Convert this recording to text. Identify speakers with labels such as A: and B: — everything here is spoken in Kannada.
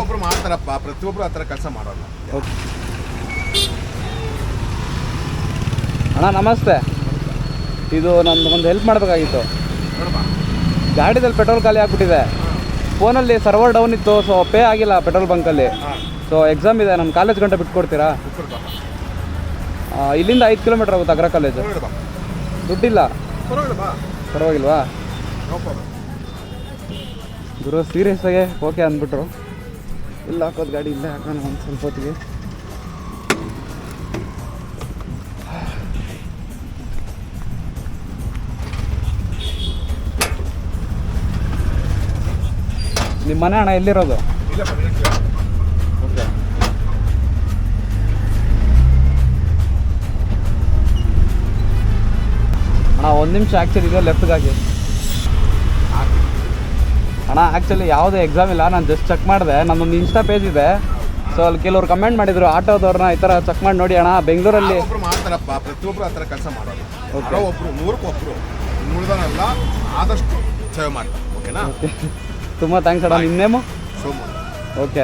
A: ಒಬ್ರು ಮಾಡ್ತಾರಪ್ಪ, ಪ್ರತಿಯೊಬ್ರು ಆ ಥರ ಕೆಲಸ ಮಾಡೋಲ್ಲ.
B: ಓಕೆ ಅಣ್ಣ ನಮಸ್ತೆ. ಇದು ನಂದು ಒಂದು ಹೆಲ್ಪ್ ಮಾಡಬೇಕಾಗಿತ್ತು.
A: ನೋಡಪ್ಪ,
B: ಗಾಡಿದಲ್ಲಿ ಪೆಟ್ರೋಲ್ ಖಾಲಿ ಆಗಿಬಿಟ್ಟಿದೆ. ಫೋನಲ್ಲಿ ಸರ್ವರ್ ಡೌನ್ ಇತ್ತು, ಸೊ ಪೇ ಆಗಿಲ್ಲ ಪೆಟ್ರೋಲ್ ಬಂಕಲ್ಲಿ. ಸೊ ಎಕ್ಸಾಮ್ ಇದೆ, ನನ್ನ ಕಾಲೇಜ್ ಗಂಟೆ ಬಿಟ್ಕೊಡ್ತೀರಾ? ಇಲ್ಲಿಂದ 5 ಕಿಲೋಮೀಟರ್ ಆಗುತ್ತೆ ಅಗ್ರ ಕಾಲೇಜು. ದುಡ್ಡಿಲ್ಲ. ಪರವಾಗಿಲ್ವಾ? ಗುರು ಸೀರಿಯಸ್ ಆಗಿ ಓಕೆ ಅಂದ್ಬಿಟ್ರು. ಇಲ್ಲ ಹಾಕೋದು ಗಾಡಿ ಇಲ್ಲೇ ಹಾಕೋಣ ಒಂದು ಸ್ವಲ್ಪ ಹೊತ್ತಿಗೆ. ನಿಮ್ಮ ಮನೆ ಅಣ್ಣ ಎಲ್ಲಿರೋದು? ಓಕೆ ಅಣ್ಣ ಒಂದು ನಿಮಿಷ ಆ್ಯಕ್ಚುಲಿ ಇದೆ ಲೆಫ್ಟ್ಗಾಗಿ. ಅಣ್ಣ ಆ್ಯಕ್ಚುಲಿ ಯಾವುದೇ ಎಕ್ಸಾಮ್ ಇಲ್ಲ, ನಾನು ಜಸ್ಟ್ ಚೆಕ್ ಮಾಡಿದೆ. ನನ್ನೊಂದು ಇನ್ಸ್ಟಾ ಪೇಜ್ ಇದೆ. ಸೊ ಅಲ್ಲಿ ಕೆಲವರು ಕಮೆಂಟ್ ಮಾಡಿದ್ರು ಆಟೋದವ್ರನ್ನ ಈ ಥರ ಚೆಕ್ ಮಾಡಿ ನೋಡಿ ಅಣ್ಣ ಬೆಂಗಳೂರಲ್ಲಿ
A: ಒಬ್ರು ಮಾಡ್ತಾರಪ್ಪ, ಪ್ರತಿಯೊಬ್ರು ಆ ಥರ ಕೆಲಸ ಮಾಡೋಲ್ಲ.
B: ಓಕೆ
A: ಒಬ್ರು 100ಕ್ಕೆ 1 ಉಳಿದವರೆಲ್ಲ ಆದಷ್ಟು ಸೇವೆ ಮಾಡ್ತಾರೆ. ಓಕೆನಾ?
B: ಓಕೆ ತುಂಬ ಥ್ಯಾಂಕ್ಸ್ ಅಣ್ಣ. ನಿಮ್ಮ ನೇಮು?
A: ಸೋಮವಾರ.
B: ಓಕೆ